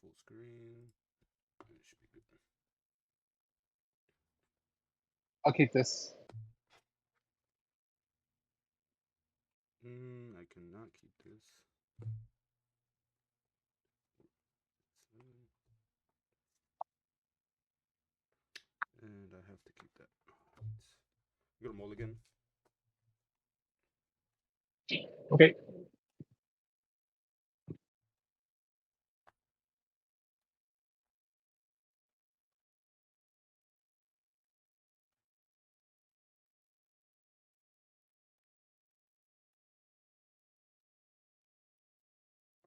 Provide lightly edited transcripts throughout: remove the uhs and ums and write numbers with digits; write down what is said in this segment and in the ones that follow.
full screen. It should be good. I'll keep this. I cannot keep this. And I have to keep that. Go to Mulligan. Okay.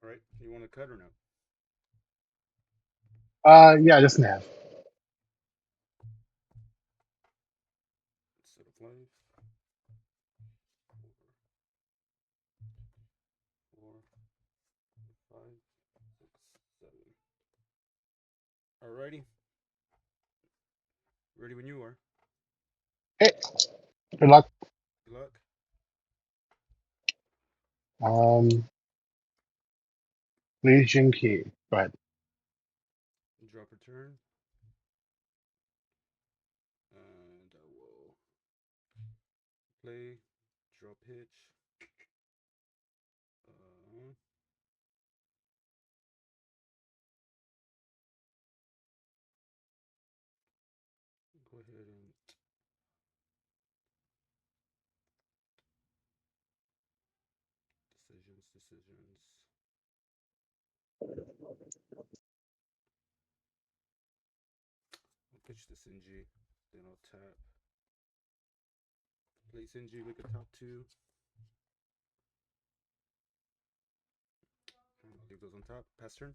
All right, you want to cut or no? Yeah, just an half. Set of life. 4, 5, 6, 7. Alrighty. Ready when you are. Okay. Good luck. Good luck. Legion key. Go ahead. Drop return. And I will play. Draw pitch. Go ahead and decisions. I'll pitch this NG. Then I'll tap. Place NG, look at top 2. And I'll leave those on top. Pass turn.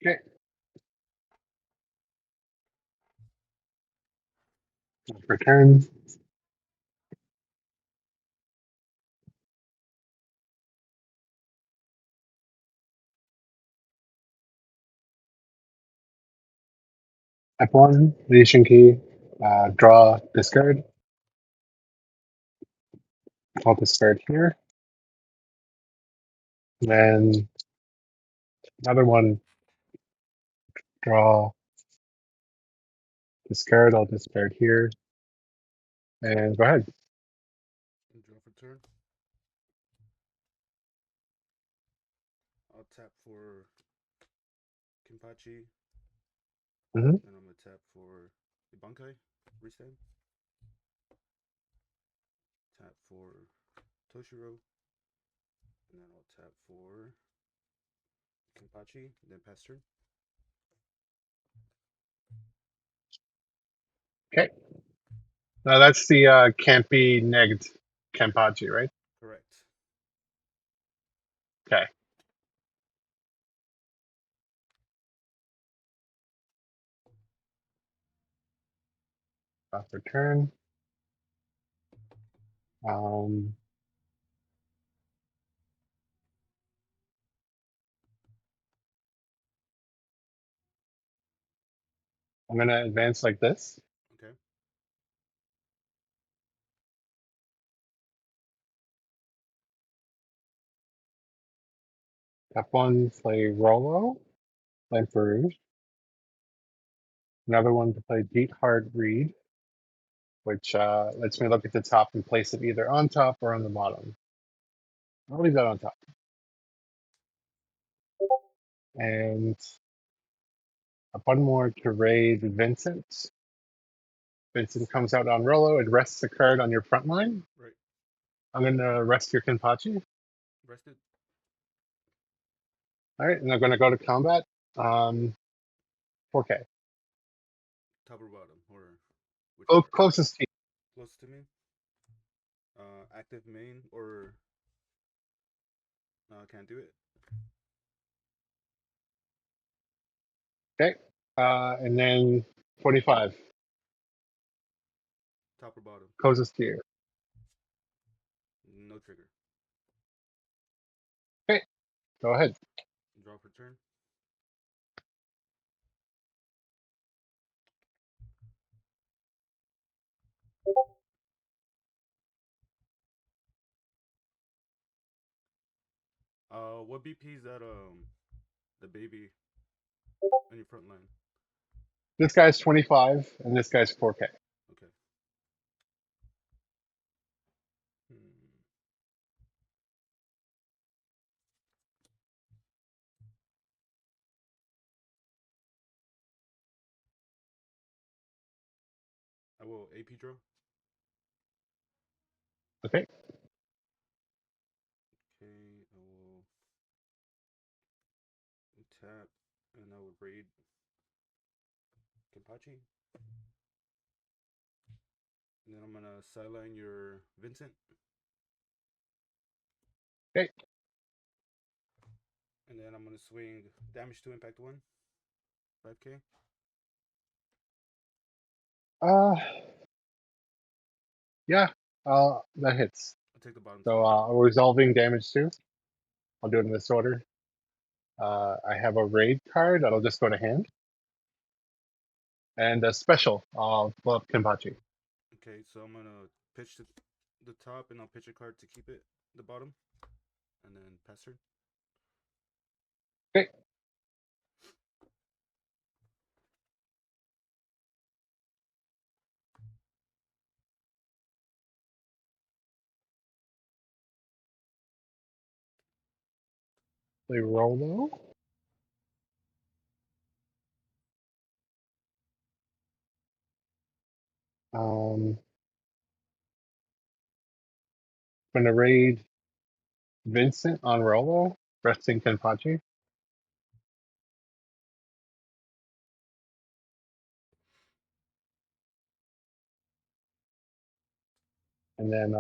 Okay. Return. F1, Legion key. Draw, discard. I'll discard here. Then another one. Draw, discard. I'll discard here. And go ahead. And draw for turn. I'll tap for Kimpachi. Mm-hmm. And I'm going to tap for Ibankai. Restand. Tap for Toshiro. And then I'll tap for Kimpachi. Then pass turn. Okay. Now that's the can't be negged Kenpachi, right? Correct. Okay. Off return. Um, I'm gonna advance like this. Okay. F1, play Rolo, play Farouche. Another one to play Beat Hard Read, which lets me look at the top and place it either on top or on the bottom. I'll leave that on top. And one more to raise Vincent. Vincent comes out on Rolo. It rests a card on your front line. Right. I'm going to rest your Kenpachi. Rested. All right, and I'm going to go to combat. 4K. Top or bottom? Or which Oh, part? closest to you. Close to me. Active main or can't do it. Okay. And then 45. Top or bottom? Closest to you. No trigger. Okay. Go ahead. Draw for turn. What BP is that? the baby on your front line. This guy's 25 and this guy's 4K. Okay. Hmm. I will AP draw. Okay. Okay, I will tap, and I will raid Kenpachi. And then I'm gonna sideline your Vincent. Okay. And then I'm gonna swing damage to impact one. 5k. Uh, yeah. That hits. I'll take the bottom So two. resolving damage too. I'll do it in this order. I have a raid card that'll just go to hand. And a special. I'll pull up Kenpachi. Okay, so I'm gonna pitch the top, and I'll pitch a card to keep it the bottom, and then pass turn. Okay. Play Rolo. I'm gonna raid Vincent on Rolo, resting Kenpachi. And then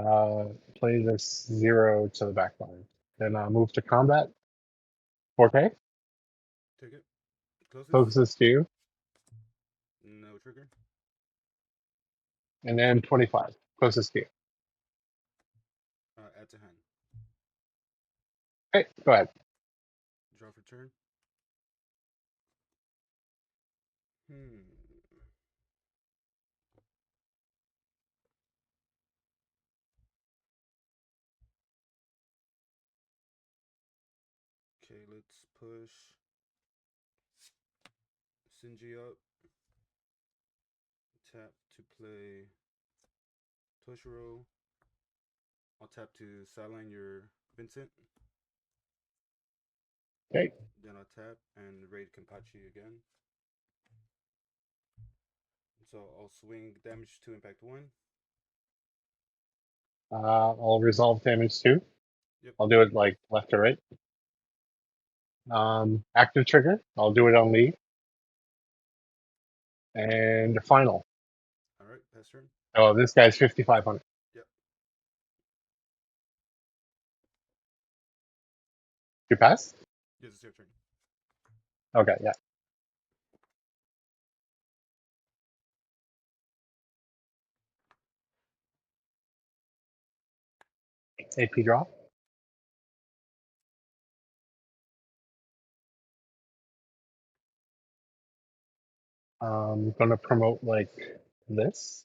play this 0 to the back line. Then move to combat. 4K. Take it. Closes. Closest to you. No trigger. And then 25. Closest to you. Add to hand. Okay, go ahead. Draw for turn. Hmm. Okay, let's push Sinji up. Tap to play Toshiro. I'll tap to sideline your Vincent. Okay. Then I'll tap and raid Kenpachi again. So I'll swing damage to impact one. I'll resolve damage too. Yep. I'll do it like left to right. Active trigger. I'll do it on Lee. And final. All right, pass turn. Oh, this guy's 5,500. Yep. You pass? Yes, it's your turn. Okay, yeah. AP draw. I'm gonna promote like this.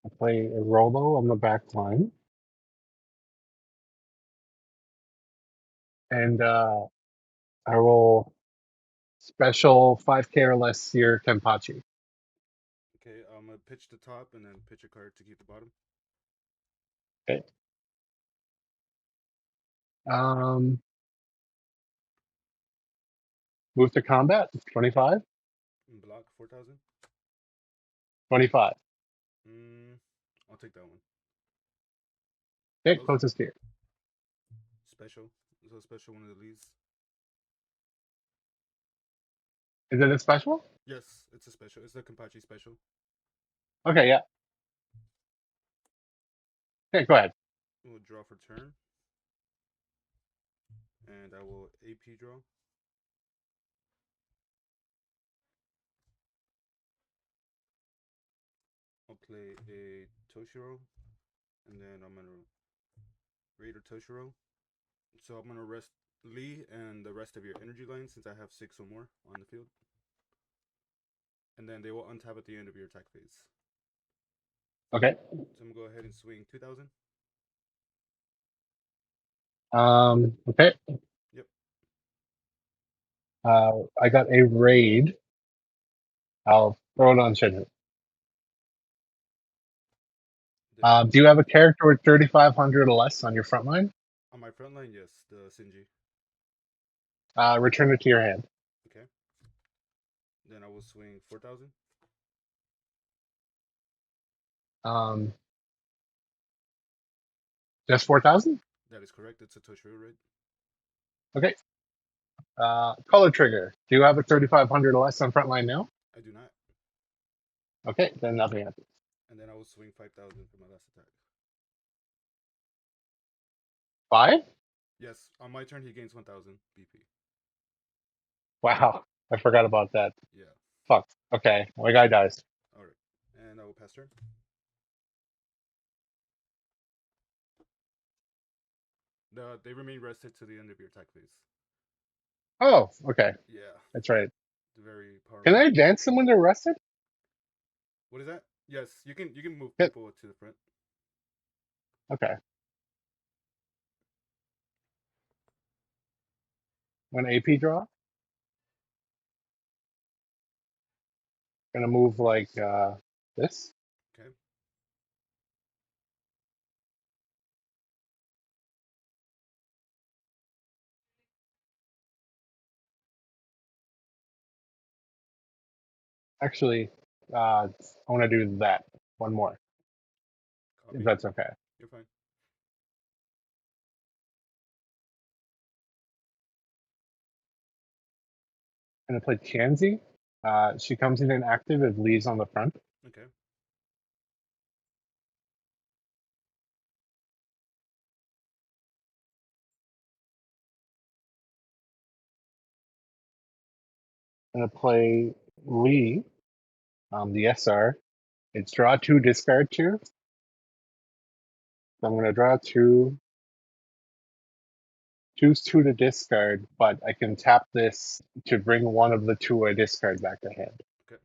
I'll play a Rolo on the back line. And I will special 5K or less your Kenpachi. Okay, I'm gonna pitch the top and then pitch a card to keep the bottom. Okay. Um, move to combat. 25. And block 4,000. 25. I'll take that one. Okay, Close. closest to you. Special. So special one of the leads. Is it a special? Yes, it's a special. It's a Kenpachi special. Okay, yeah. Okay, go ahead. We'll draw for turn. And I will AP draw. I'll play a Toshiro. And then I'm gonna Raider Toshiro. So I'm gonna rest Lee and the rest of your energy lines since I have 6 or more on the field. And then they will untap at the end of your attack phase. Okay. So I'm gonna go ahead and swing 2,000. Okay. Yep. I got a raid. I'll throw it on Shinju. Then I Do you have a character with 3,500 or less on your front line? on my front line, yes, the Sinji. Return it to your hand. Okay. Then I will swing 4,000. Um, just 4,000? That is correct. It's a Toshiro raid. Okay. Color trigger. Do you have a 3,500 or less on front line now? I do not. Okay, then nothing happens. And then I will swing 5,000 for my last attack. 5? Yes, on my turn he gains 1,000 BP. Wow, I forgot about that. Yeah. Fuck. Okay, my guy dies. All right. And I will pass turn. They remain rested to the end of your attack phase. Oh, okay, Yeah. that's right. Very Can I powerful. advance them when they're arrested? What is that? Yes, you can move Yep. people to the front. Okay. When AP draw, gonna move like this. Okay. Actually, I want to do that. One more, if Copy. that's okay. You're fine. Gonna play Chansey. She comes in inactive if Lee's on the front. Okay. Gonna play Lee, the SR. It's draw two, discard two. So I'm gonna draw two, choose two to discard, but I can tap this to bring one of the two I discard back to hand. Okay.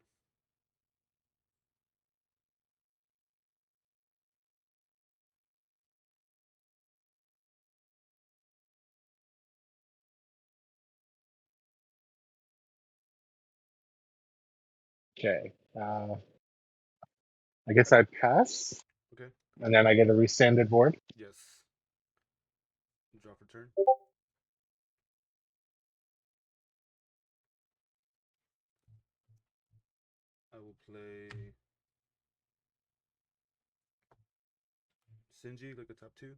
Okay. I guess I pass, Okay. and then I get a resanded board. Yes. Draw for turn. I will play Sinji like a top two.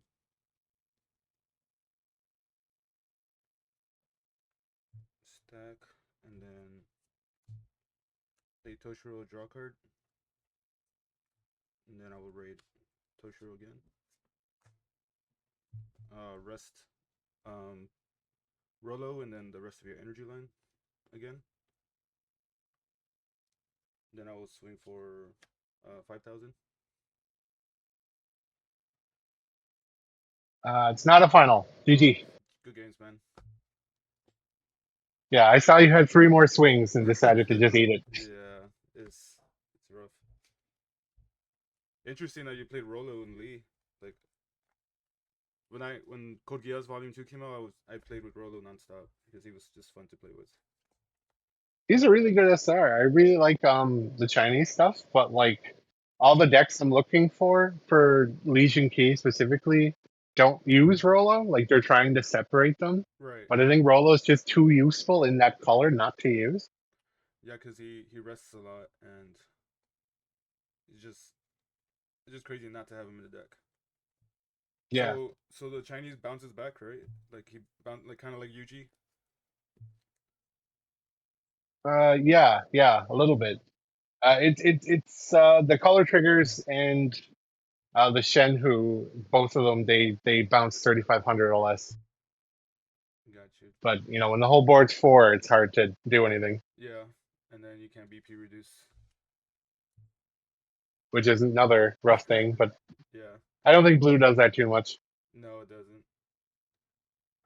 Stack. And then play Toshiro draw card. And then I will raid Toshiro again. Rest um, Rolo and then the rest of your energy line again. Then I will swing for 5,000. It's not a final. Oh, GG. good games, man. Yeah, I saw you had three more swings and decided to just eat it. Yeah, it's rough. Interesting that you played Rolo and Lee. Like when Code Geass Volume 2 came out, I played with Rolo nonstop because he was just fun to play with. He's a really good SR. I really like the Chinese stuff, but like all the decks I'm looking for Legion Key specifically don't use Rolo. Like they're trying to separate them. Right. But I think Rolo is just too useful in that color not to use. Yeah, because he rests a lot and it's just crazy not to have him in the deck. Yeah. So the Chinese bounces back, right? Like he like kind of like Yuji. Yeah, a little bit. It's the color triggers and the Shenhu, both of them they bounce 3,500 or less. Got you. But you know, when the whole board's four, it's hard to do anything, Yeah, and then you can BP reduce. which is another rough thing. But Yeah. I don't think blue does that too much. No, it doesn't.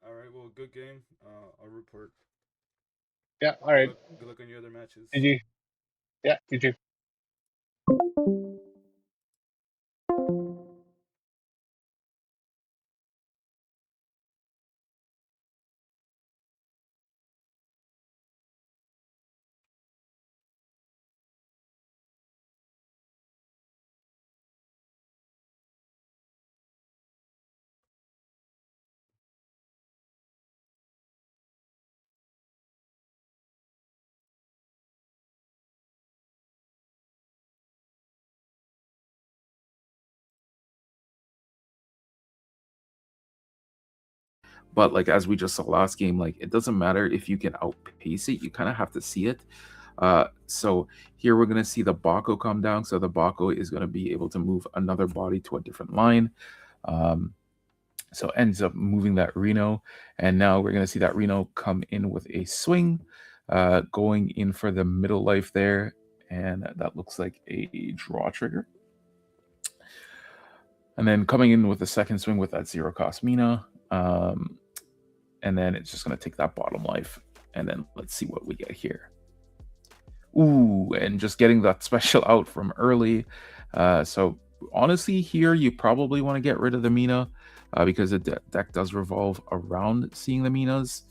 All right. Well, good game. I'll report. Yeah, all Good right. luck. Good luck on your other matches. GG. Yeah, GG. But like as we just saw last game, like it doesn't matter if you can outpace it, you kind of have to see it. So here we're gonna see the Bako come down. So the Bako is gonna be able to move another body to a different line. Um, so ends up moving that Reno, and now we're gonna see that Reno come in with a swing, going in for the middle life there, and that looks like a draw trigger. And then coming in with the second swing with that zero cost Mina. And then it's just going to take that bottom life. And then let's see what we get here. Ooh, and just getting that special out from early. So honestly, here you probably want to get rid of the Mina because the deck does revolve around seeing the Minas.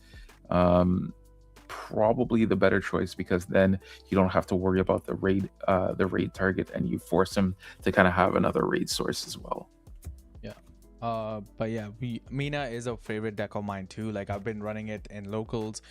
Probably the better choice because then you don't have to worry about the raid target, and you force him to kind of have another raid source as well. Yeah. But yeah, Mina is a favorite deck of mine too. Like I've been running it in locals.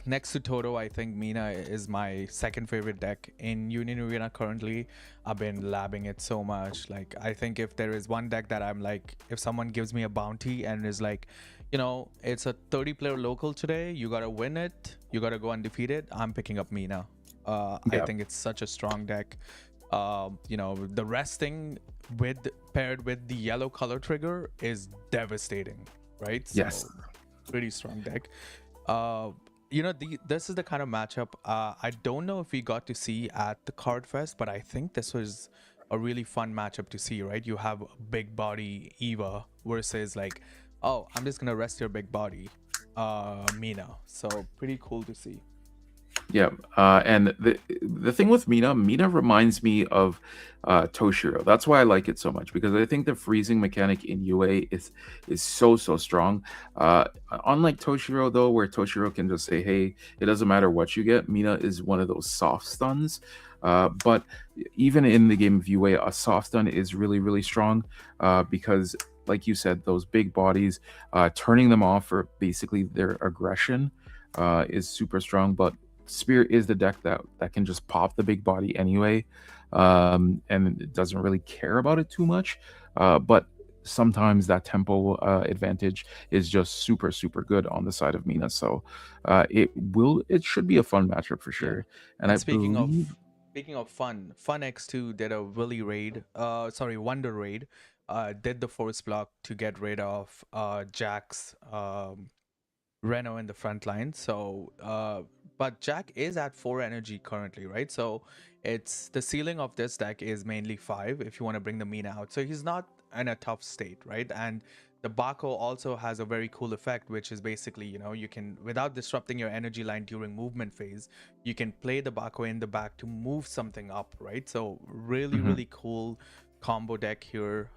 Next to Toto, I think Mina is my second favorite deck in Union Arena currently. I've been labbing it so much. Like I think if there is one deck that I'm like, if someone gives me a bounty and is like, you know, it's a 30-player local today, you gotta win it, you gotta go undefeated, I'm picking up Mina. I think it's such a strong deck. You know, the resting paired with the yellow color trigger is devastating, right? So, Yes. pretty strong deck. You know, this is the kind of matchup I don't know if we got to see at the Card Fest, but I think this was a really fun matchup to see, right? You have big body Eva versus like, oh, I'm just gonna rest your big body, Mina. So pretty cool to see. Yeah, and the thing with Mina reminds me of Toshiro. That's why I like it so much because I think the freezing mechanic in UA is so strong. Unlike Toshiro though, where Toshiro can just say, "Hey, it doesn't matter what you get." Mina is one of those soft stuns. But even in the game of UA, a soft stun is really strong because, like you said, those big bodies, turning them off for basically their aggression is super strong. But Spirit is the deck that can just pop the big body anyway, and it doesn't really care about it too much. But sometimes that tempo advantage is just super good on the side of Mina. So it should be a fun matchup for Yeah. sure. And I believe speaking of fun, FunX2 did a Willy raid, Wonder raid, did the force block to get rid of Jack's Reno in the front line. So, but Jack is at 4 energy currently, right? So it's the ceiling of this deck is mainly 5 if you want to bring the Mina out. So he's not in a tough state, right? And the Bako also has a very cool effect, which is basically, you know, you can, without disrupting your energy line during movement phase, you can play the Bako in the back to move something up, right? So really cool combo deck here.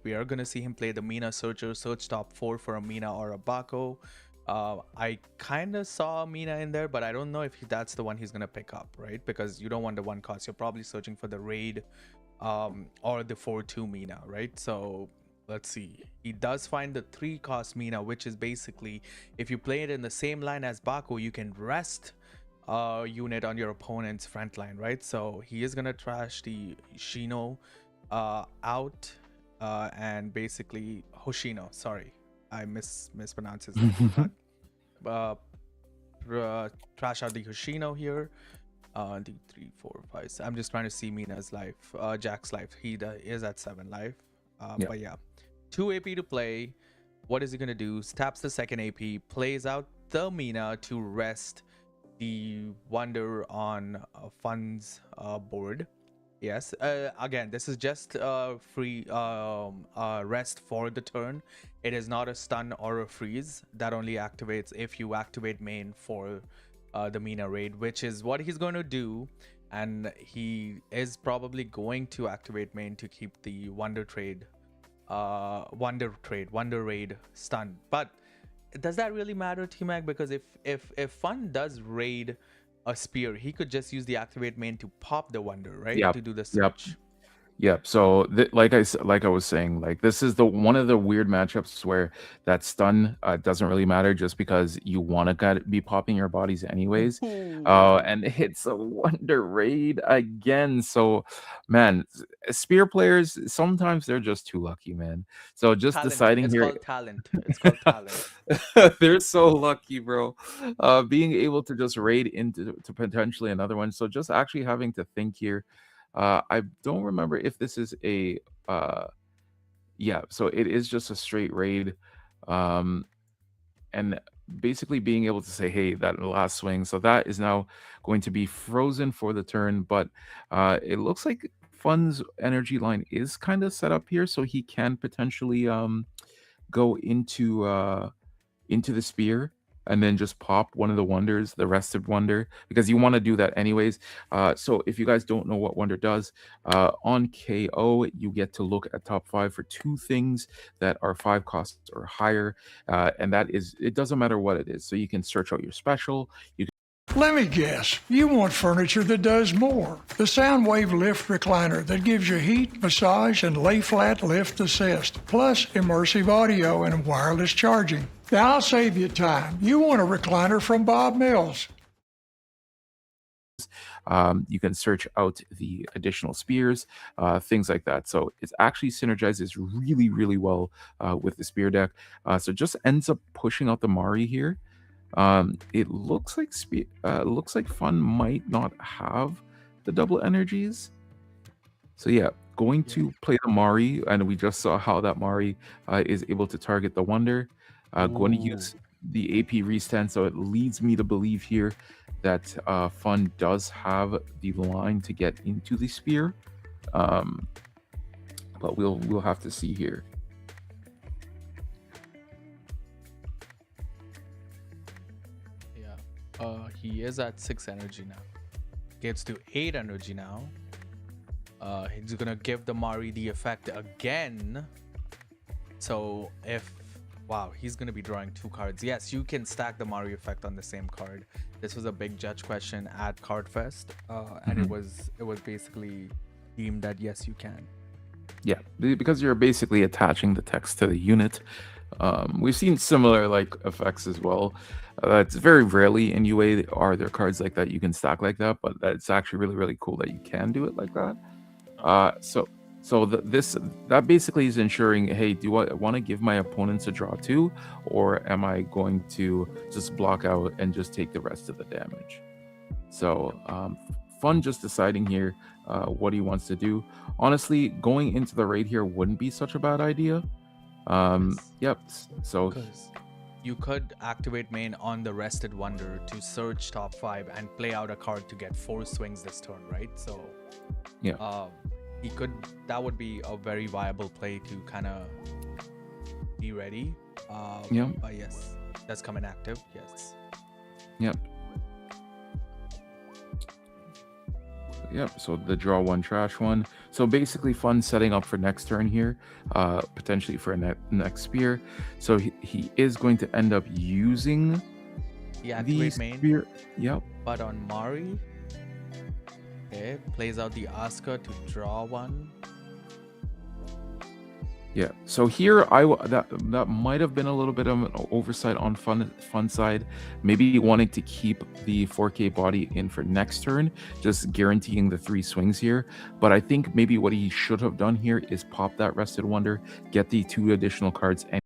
We are going to see him play the Mina Searcher, search top 4 for a Mina or a Bako. I kind of saw Mina in there, but I don't know if that's the one he's gonna pick up, right? Because you don't want the one cost. You're probably searching for the raid, or the 4/2 Mina, right? So let's see. He does find the 3 cost Mina, which is basically if you play it in the same line as Baku, you can rest a unit on your opponent's front line, right? So he is gonna trash the Shino out, and basically Hoshino. Sorry, I mispronounced his name. Uh, Trash out the Hoshino here. 2, 3, 4, 5. I'm just trying to see Mina's life. Jack's life. He is at 7 life. Yeah. But yeah, 2 AP to play. What is he gonna do? Taps the second AP, plays out the Mina to rest the Wonder on Fun's board. Yes. Again, this is just free rest for the turn. It is not a stun or a freeze. That only activates if you activate main for the Mina raid, which is what he's going to do. And he is probably going to activate main to keep the Wonder raid stun. But does that really matter, T-Mac? Because if Fun does raid a spear, he could just use the activate main to pop the Wonder, right? Yep. To do the Yep. search. Yeah, so like I was saying, like this is the one of the weird matchups where that stun doesn't really matter just because you want to be popping your bodies anyways. Ooh. And it's a wonder raid again. So, man, spear players sometimes they're just too lucky, man. So just Talent. deciding It's here, called talent. It's called talent. they're so lucky, bro. Being able to just raid into to potentially another one. So just actually having to think here. I don't remember if this is a yeah, so it is just a straight raid. Um and basically being able to say, hey, that last swing. So that is now going to be frozen for the turn, but it looks like Fun's energy line is kind of set up here, so he can potentially go into the spear and then just pop one of the wonders, the rested wonder, because you want to do that anyways. So if you guys don't know what wonder does, on KO, you get to look at top 5 for 2 things that are 5 costs or higher. And that is, it doesn't matter what it is. So you can search out your special. You Let me guess, you want furniture that does more. The Soundwave Lift Recliner that gives you heat, massage, and lay flat lift assist, plus immersive audio and wireless charging. Now I'll save you time. You want a recliner from Bob Mills. You can search out the additional spears, things like that. So it actually synergizes really, really well with the spear deck. So just ends up pushing out the Mari here. It looks like Fun might not have the double energies. So yeah, going to play the Mari, and we just saw how that Mari is able to target the Wonder. Going to use the AP restand, so it leads me to believe here that Fun does have the line to get into the spear. But we'll have to see here. Yeah. He is at 6 energy now. Gets to 8 energy now. He's gonna give the Mari the effect again. So wow, he's gonna be drawing 2 cards. Yes, you can stack the Mari effect on the same card. This was a big judge question at Cardfest, and it was basically deemed that yes, you can. Yeah, because you're basically attaching the text to the unit. We've seen similar like effects as well. It's very rarely in UA are there cards like that you can stack like that, but it's actually really, really cool that you can do it like that. That basically is ensuring, hey, do I want to give my opponents a draw too, or am I going to just block out and just take the rest of the damage? So Fun just deciding here what he wants to do. Honestly, going into the raid here wouldn't be such a bad idea. Yep. So Because you could activate main on the rested wonder to search top 5 and play out a card to get 4 swings this turn, right? So yeah. That would be a very viable play to kind of be ready. Yeah. But yes, that's coming active. Yes. Yep. Yep, so the draw 1, trash 1. So basically Fun setting up for next turn here, potentially for a next spear. So he is going to end up using the activate main. Spear. Yep. But on Mari, okay, plays out the Asuka to draw 1. Yeah, so here that might have been a little bit of an oversight on fun side, maybe wanting to keep the 4K body in for next turn, just guaranteeing the 3 swings here. But I think maybe what he should have done here is pop that rested wonder, get the 2 additional cards, and